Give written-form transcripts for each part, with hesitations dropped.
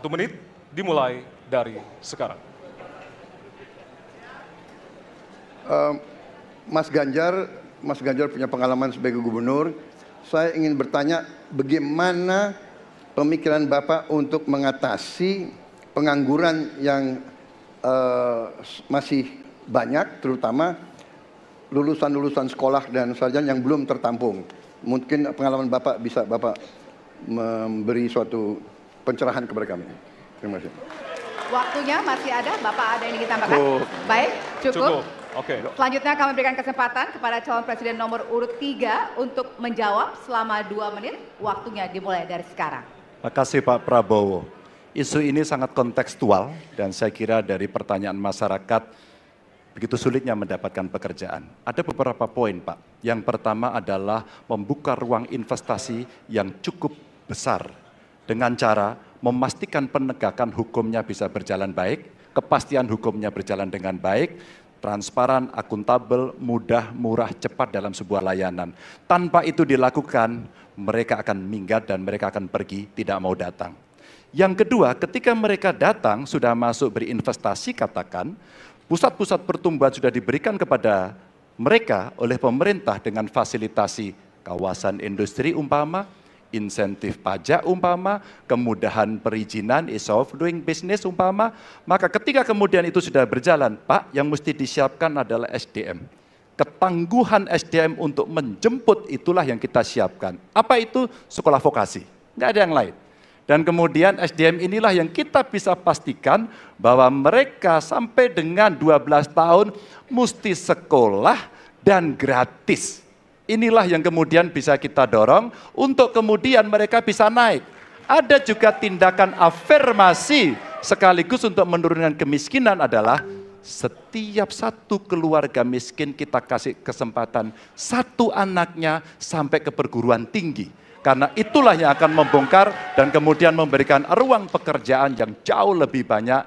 menit dimulai dari sekarang. Mas Ganjar punya pengalaman sebagai gubernur. Saya ingin bertanya, bagaimana pemikiran Bapak untuk mengatasi pengangguran yang masih banyak, terutama lulusan-lulusan sekolah dan sarjana yang belum tertampung. Mungkin pengalaman Bapak bisa Bapak memberi suatu pencerahan kepada kami. Terima kasih. Waktunya masih ada, Bapak ada yang ingin ditambahkan? Baik, cukup. Oke. Selanjutnya kami berikan kesempatan kepada calon presiden nomor urut 3 untuk menjawab selama 2 menit. Waktunya dimulai dari sekarang. Terima kasih Pak Prabowo. Isu ini sangat kontekstual dan saya kira dari pertanyaan masyarakat begitu sulitnya mendapatkan pekerjaan. Ada beberapa poin Pak. Yang pertama adalah membuka ruang investasi yang cukup besar dengan cara memastikan penegakan hukumnya bisa berjalan baik, kepastian hukumnya berjalan dengan baik, transparan, akuntabel, mudah, murah, cepat dalam sebuah layanan. Tanpa itu dilakukan, mereka akan minggat dan mereka akan pergi, tidak mau datang. Yang kedua, ketika mereka datang, sudah masuk berinvestasi katakan, pusat-pusat pertumbuhan sudah diberikan kepada mereka oleh pemerintah dengan fasilitasi kawasan industri umpama, insentif pajak umpama, kemudahan perizinan, ease of doing business umpama, maka ketika kemudian itu sudah berjalan, Pak, yang mesti disiapkan adalah SDM. Ketangguhan SDM untuk menjemput itulah yang kita siapkan. Apa itu? Sekolah vokasi, nggak ada yang lain. Dan kemudian SDM inilah yang kita bisa pastikan bahwa mereka sampai dengan 12 tahun mesti sekolah dan gratis. Inilah yang kemudian bisa kita dorong untuk kemudian mereka bisa naik. Ada juga tindakan afirmasi sekaligus untuk menurunkan kemiskinan adalah setiap satu keluarga miskin kita kasih kesempatan satu anaknya sampai ke perguruan tinggi. Karena itulah yang akan membongkar dan kemudian memberikan ruang pekerjaan yang jauh lebih banyak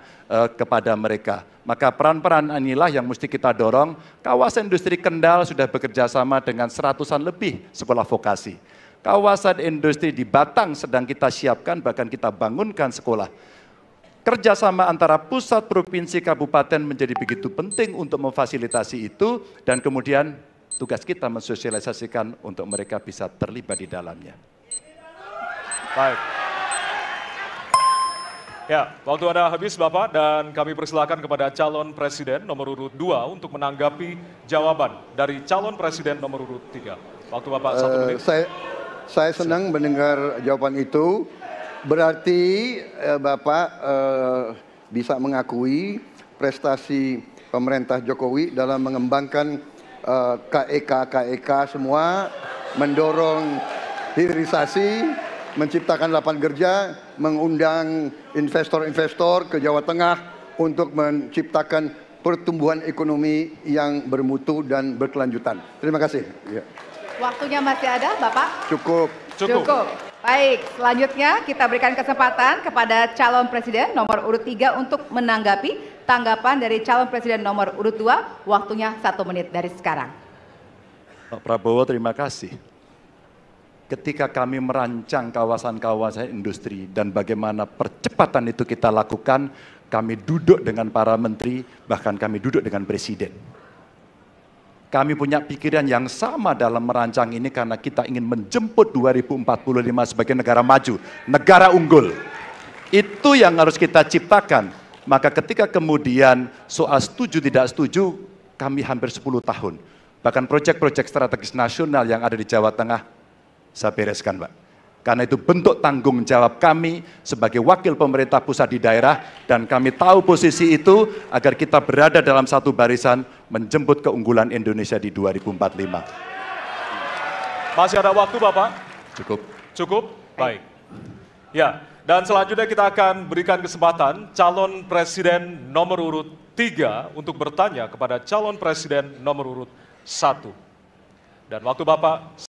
kepada mereka. Maka peran-peran inilah yang mesti kita dorong. Kawasan industri Kendal sudah bekerja sama dengan 100-an lebih sekolah vokasi. Kawasan industri di Batang sedang kita siapkan, bahkan kita bangunkan sekolah. Kerjasama antara pusat, provinsi, kabupaten menjadi begitu penting untuk memfasilitasi itu, dan kemudian tugas kita mensosialisasikan untuk mereka bisa terlibat di dalamnya. Baik. Ya, waktu Anda habis Bapak, dan kami persilakan kepada calon presiden nomor urut 2 untuk menanggapi jawaban dari calon presiden nomor urut 3. Waktu Bapak 1 menit. Saya senang mendengar jawaban itu. Berarti Bapak bisa mengakui prestasi pemerintah Jokowi dalam mengembangkan KEK semua, mendorong hilirisasi, menciptakan lapangan kerja, mengundang investor-investor ke Jawa Tengah untuk menciptakan pertumbuhan ekonomi yang bermutu dan berkelanjutan. Terima kasih. Ya. Waktunya masih ada, Bapak? Cukup. Baik, selanjutnya kita berikan kesempatan kepada calon presiden nomor urut 3 untuk menanggapi tanggapan dari calon presiden nomor urut 2. Waktunya 1 menit dari sekarang. Pak Prabowo, terima kasih. Ketika kami merancang kawasan-kawasan industri dan bagaimana percepatan itu kita lakukan, kami duduk dengan para menteri, bahkan kami duduk dengan presiden. Kami punya pikiran yang sama dalam merancang ini karena kita ingin menjemput 2045 sebagai negara maju, negara unggul. Itu yang harus kita ciptakan. Maka ketika kemudian soal setuju tidak setuju, kami hampir 10 tahun. Bahkan proyek-proyek strategis nasional yang ada di Jawa Tengah, saya bereskan, Pak. Karena itu bentuk tanggung jawab kami sebagai wakil pemerintah pusat di daerah, dan kami tahu posisi itu agar kita berada dalam satu barisan menjemput keunggulan Indonesia di 2045. Masih ada waktu Bapak? Cukup? Baik. Ya, dan selanjutnya kita akan berikan kesempatan calon presiden nomor urut 3 untuk bertanya kepada calon presiden nomor urut 1. Dan waktu Bapak